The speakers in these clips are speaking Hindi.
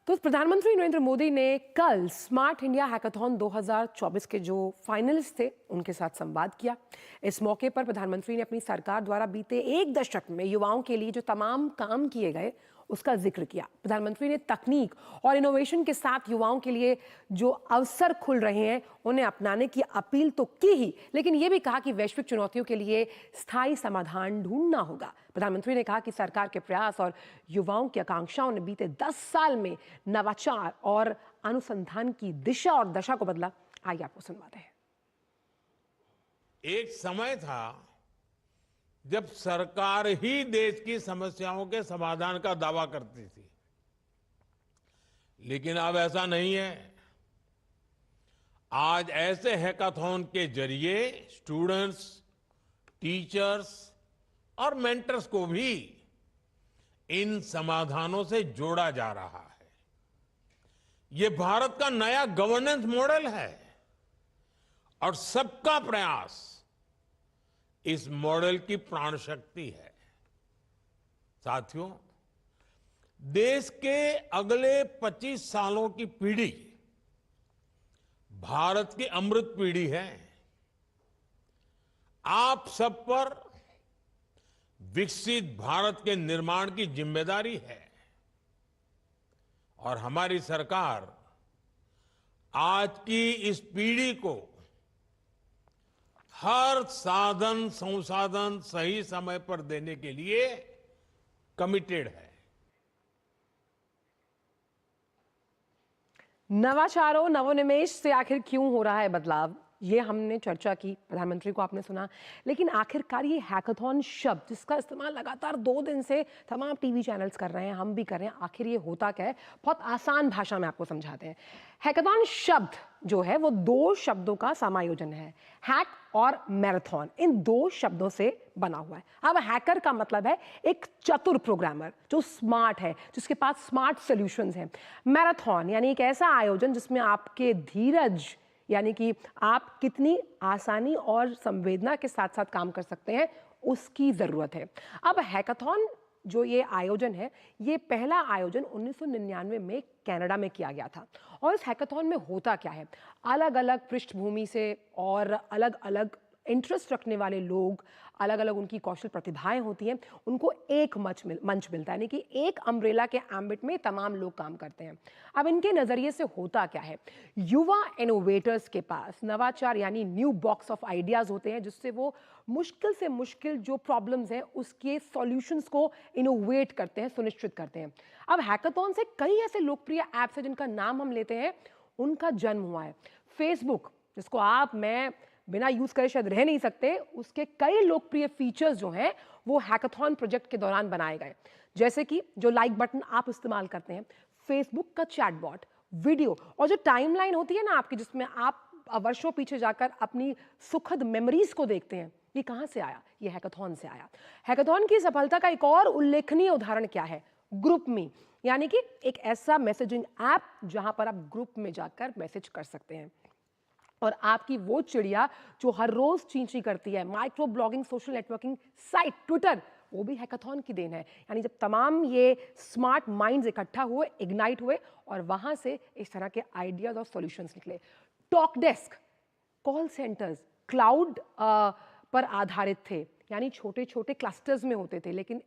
तो प्रधानमंत्री नरेंद्र मोदी ने कल स्मार्ट इंडिया हैकाथॉन 2024 के जो फाइनलिस्ट थे उनके साथ संवाद किया। इस मौके पर प्रधानमंत्री ने अपनी सरकार द्वारा बीते एक दशक में युवाओं के लिए जो तमाम काम किए गए उसका जिक्र किया। प्रधानमंत्री ने तकनीक और इनोवेशन के साथ युवाओं के लिए जो अवसर खुल रहे हैं उन्हें अपनाने की अपील तो की ही, लेकिन ये भी कहा कि वैश्विक चुनौतियों के लिए स्थायी समाधान ढूंढना होगा। प्रधानमंत्री ने कहा कि सरकार के प्रयास और युवाओं की आकांक्षाओं ने बीते 10 साल में नवाचार और अनुसंधान की दिशा और दशा को बदला। आइए आपको सुनवाते हैं। एक समय था जब सरकार ही देश की समस्याओं के समाधान का दावा करती थी, लेकिन अब ऐसा नहीं है। आज ऐसे हैकाथॉन के जरिए स्टूडेंट्स, टीचर्स और मेंटर्स को भी इन समाधानों से जोड़ा जा रहा है। ये भारत का नया गवर्नेंस मॉडल है और सबका प्रयास इस मॉडल की प्राण शक्ति है। साथियों, देश के अगले 25 सालों की पीढ़ी भारत की अमृत पीढ़ी है। आप सब पर विकसित भारत के निर्माण की जिम्मेदारी है और हमारी सरकार आज की इस पीढ़ी को हर साधन संसाधन सही समय पर देने के लिए कमिटेड है। नवाचारों, नवोन्मेष से आखिर क्यों हो रहा है बदलाव, ये हमने चर्चा की, प्रधानमंत्री को आपने सुना। लेकिन आखिरकार ये हैकाथॉन शब्द जिसका इस्तेमाल लगातार 2 दिन से तमाम टीवी चैनल्स कर रहे हैं, हम भी कर रहे हैं, आखिर ये होता क्या है? बहुत आसान भाषा में आपको समझाते हैं। हैकाथॉन शब्द जो है वो 2 शब्दों का समायोजन है, हैक और मैराथन। इन 2 शब्दों से बना हुआ है। अब हैकर का मतलब है एक चतुर प्रोग्रामर जो स्मार्ट है, जिसके पास स्मार्ट सॉल्यूशंस हैं। मैराथन यानी एक ऐसा आयोजन जिसमें आपके धीरज यानी कि आप कितनी आसानी और संवेदना के साथ साथ काम कर सकते हैं उसकी जरूरत है। अब हैकाथॉन जो ये आयोजन है, ये पहला आयोजन 1999 में कनाडा में किया गया था। और इस हैकाथॉन में होता क्या है, अलग अलग पृष्ठभूमि से और अलग अलग इंटरेस्ट रखने वाले लोग, अलग अलग उनकी कौशल प्रतिभाएं होती हैं, उनको एक मंच मिलता है, यानी कि एक अम्ब्रेला के एम्बिट में तमाम लोग काम करते हैं। अब इनके नजरिए से होता क्या है, युवा इनोवेटर्स के पास नवाचार यानी न्यू बॉक्स ऑफ आइडियाज होते हैं, जिससे वो मुश्किल से मुश्किल जो प्रॉब्लम्स हैं उसके सॉल्यूशंस को इनोवेट करते हैं, सुनिश्चित करते हैं। अब हैकाथॉन से कई ऐसे लोकप्रिय ऐप्स हैं जिनका नाम हम लेते हैं, उनका जन्म हुआ है। फेसबुक, जिसको आप मैं बिना यूज करे शायद रह नहीं सकते, उसके कई लोकप्रिय फीचर्स जो हैं वो हैकाथॉन प्रोजेक्ट के दौरान बनाए गए, जैसे कि जो लाइक बटन आप इस्तेमाल करते हैं, फेसबुक का चैटबॉट, वीडियो और जो टाइमलाइन होती है ना आपकी, जिसमें आप वर्षों पीछे जाकर अपनी सुखद मेमोरीज को देखते हैं, ये कहां से आया? ये हैकाथॉन से आया। हैकाथॉन की सफलता का एक और उल्लेखनीय उदाहरण क्या है? ग्रुप मी, यानी कि एक ऐसा मैसेजिंग ऐप जहां पर आप ग्रुप में जाकर मैसेज कर सकते हैं। और आपकी वो चिड़िया जो हर रोज चींची करती है, micro blogging social networking site Twitter, वो भी हैकाथॉन की देन है। यानी जब तमाम ये स्मार्ट माइंड्स इकट्ठा हुए, इग्नाइट हुए और वहां से इस तरह के आइडियाज और सॉल्यूशंस निकले। Talk desk, call centres cloud पर आधारित थे, यानी छोटे छोटे क्लस्टर्स में होते थे, लेकिन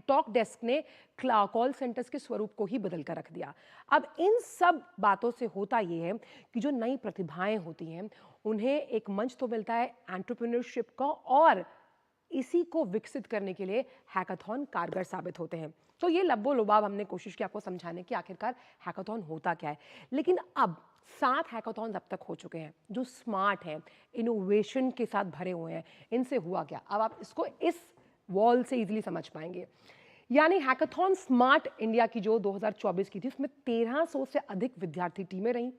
टॉक डेस्क ने कॉल सेंटर्स के स्वरूप को ही बदल कर रख दिया। अब इन सब बातों से होता यह है कि जो नई प्रतिभाएं होती हैं उन्हें एक मंच तो मिलता है एंटरप्रेन्योरशिप का, और इसी को विकसित करने के लिए हैकाथॉन कारगर साबित होते हैं। तो ये लब्बो लुबाब हमने कोशिश की आपको समझाने की आखिरकार हैकाथॉन होता क्या है। लेकिन अब 7 हैकाथॉन अब तक हो चुके हैं जो स्मार्ट हैं, इनोवेशन के साथ भरे हुए हैं। इनसे हुआ क्या, अब आप इसको इस वॉल से इजीली समझ पाएंगे। यानी हैकाथॉन स्मार्ट इंडिया की जो 2024 की थी, उसमें 1300 से अधिक विद्यार्थी टीमें रहीं।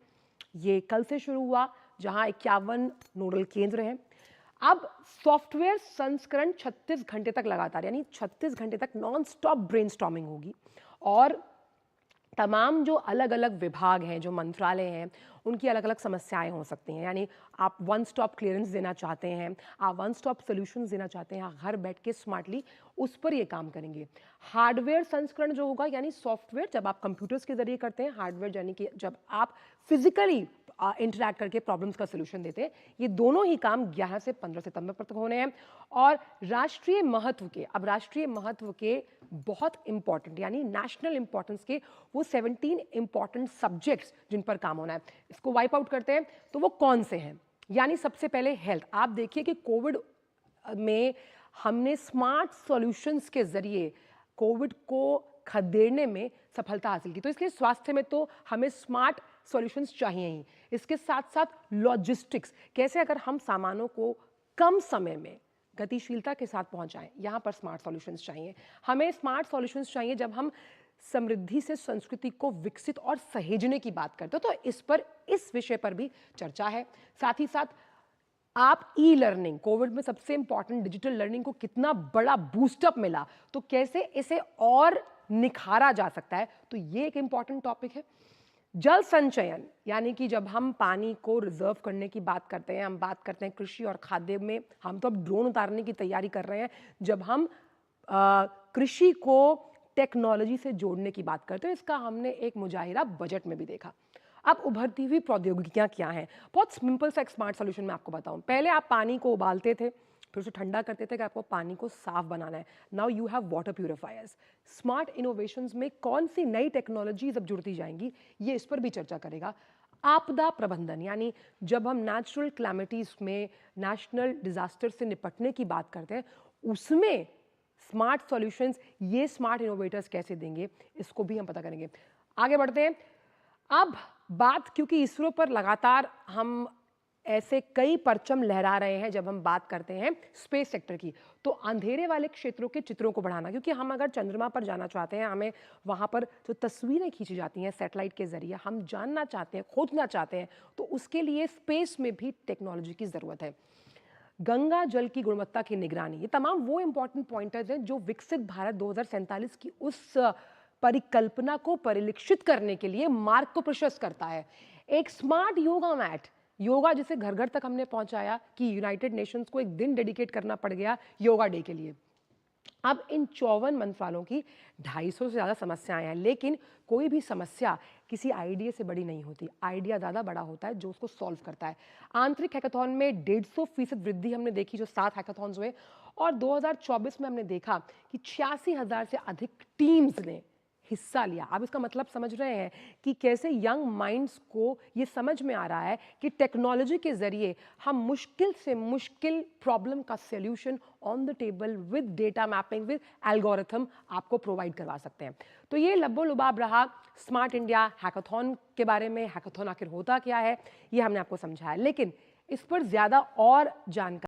ये कल से शुरू हुआ, जहां 51 नोडल केंद्र हैं। अब सॉफ्टवेयर संस्करण 36 घंटे तक लगातार, यानी 36 घंटे तक नॉन स्टॉप ब्रेनस्टॉर्मिंग होगी और तमाम जो अलग अलग विभाग हैं, जो मंत्रालय हैं, उनकी अलग अलग समस्याएं हो सकती हैं। यानी आप वन स्टॉप क्लियरेंस देना चाहते हैं, आप वन स्टॉप सॉल्यूशंस देना चाहते हैं, घर बैठ के स्मार्टली उस पर ये काम करेंगे। हार्डवेयर संस्करण जो होगा, यानी सॉफ्टवेयर जब आप कंप्यूटर्स के जरिए करते हैं, हार्डवेयर यानी कि जब आप फिजिकली इंटरैक्ट करके प्रॉब्लम्स का सोल्यूशन देते हैं, ये दोनों ही काम 11 से 15 सितंबर तक होने हैं। और राष्ट्रीय महत्व के, अब राष्ट्रीय महत्व के बहुत इंपॉर्टेंट यानी नेशनल इंपॉर्टेंस के वो 17 इंपॉर्टेंट सब्जेक्ट्स जिन पर काम होना है, इसको वाइप आउट करते हैं। तो वो कौन से हैं? यानी सबसे पहले हेल्थ। आप देखिए कि कोविड में हमने स्मार्ट सॉल्यूशंस के जरिए कोविड को खदेड़ने में सफलता हासिल की। तो इसलिए स्वास्थ्य में तो हमें स्मार्ट सॉल्यूशंस चाहिए ही। इसके साथ साथ लॉजिस्टिक्स, कैसे अगर हम सामानों को कम समय में गतिशीलता के साथ पहुंचाएं, यहाँ पर स्मार्ट सॉल्यूशंस चाहिए। हमें स्मार्ट सॉल्यूशंस चाहिए जब हम समृद्धि से संस्कृति को विकसित और सहेजने की बात करते हो। तो इस विषय पर भी चर्चा है। साथ ही साथ आप ई लर्निंग, कोविड में सबसे इंपॉर्टेंट डिजिटल लर्निंग को कितना बड़ा बूस्टअप मिला, तो कैसे इसे और निखारा जा सकता है, तो ये एक इंपॉर्टेंट टॉपिक है। जल संचयन, यानी कि जब हम पानी को रिजर्व करने की बात करते हैं, हम बात करते हैं कृषि और खाद्य में, हम तो अब ड्रोन उतारने की तैयारी कर रहे हैं। जब हम कृषि को टेक्नोलॉजी से जोड़ने की बात करते हैं, इसका हमने एक मुजाहिरा बजट में भी देखा। अब उभरती हुई प्रौद्योगिकियां क्या हैं? बहुत सिंपल सा एक स्मार्ट सॉल्यूशन मैं आपको बताऊं। पहले आप पानी को उबालते थे, फिर उसे ठंडा करते थे कि आपको पानी को साफ बनाना है। Now you have water purifiers. Smart innovations में कौन सी नई टेक्नोलॉजीज अब जुड़ती जाएंगी, ये इस पर भी चर्चा करेगा। आपदा प्रबंधन, यानी जब हम नेचुरल क्लैमिटीज में नेशनल डिजास्टर से निपटने की बात करते हैं, उसमें स्मार्ट सॉल्यूशंस, ये स्मार्ट इनोवेटर्स कैसे देंगे, इसको भी हम पता करेंगे। आगे बढ़ते हैं। अब बात, क्योंकि इसरो पर लगातार हम ऐसे कई परचम लहरा रहे हैं जब हम बात करते हैं स्पेस सेक्टर की, तो अंधेरे वाले क्षेत्रों के चित्रों को बढ़ाना, क्योंकि हम अगर चंद्रमा पर जाना चाहते हैं, हमें वहां पर जो तस्वीरें खींची जाती हैं सैटेलाइट के जरिए, हम जानना चाहते हैं, खोजना चाहते हैं, तो उसके लिए स्पेस में भी टेक्नोलॉजी की जरूरत है। गंगा जल की गुणवत्ता की निगरानी, ये तमाम वो इंपॉर्टेंट पॉइंटर्स हैं जो विकसित भारत 2047 की उस परिकल्पना को परिलक्षित करने के लिए मार्ग को प्रशस्त करता है। एक स्मार्ट योगा मैट, योगा जिसे घर घर तक हमने पहुंचाया कि यूनाइटेड नेशंस को एक दिन डेडिकेट करना पड़ गया योगा डे के लिए। अब इन 54 मंत्रालयों की 250 से ज़्यादा समस्याएं हैं, लेकिन कोई भी समस्या किसी आइडिया से बड़ी नहीं होती। आइडिया ज़्यादा बड़ा होता है जो उसको सॉल्व करता है। आंतरिक हैकाथॉन में 150% वृद्धि हमने देखी, जो 7 हैकाथॉन्स हुए, और 2024 में हमने देखा कि 86,000 से अधिक टीम्स ने हिस्सा लिया। अब इसका मतलब समझ रहे हैं कि कैसे यंग माइंड्स को ये समझ में आ रहा है कि टेक्नोलॉजी के जरिए हम मुश्किल से मुश्किल प्रॉब्लम का solution on the table with data mapping, with algorithm आपको प्रोवाइड करवा सकते हैं। तो ये लब्बो-लुबाब रहा स्मार्ट इंडिया हैकाथॉन के बारे में। हैकाथॉन आखिर होता क्या है, ये हमने आपको समझाया, लेकिन इस पर ज्यादा और जानकारी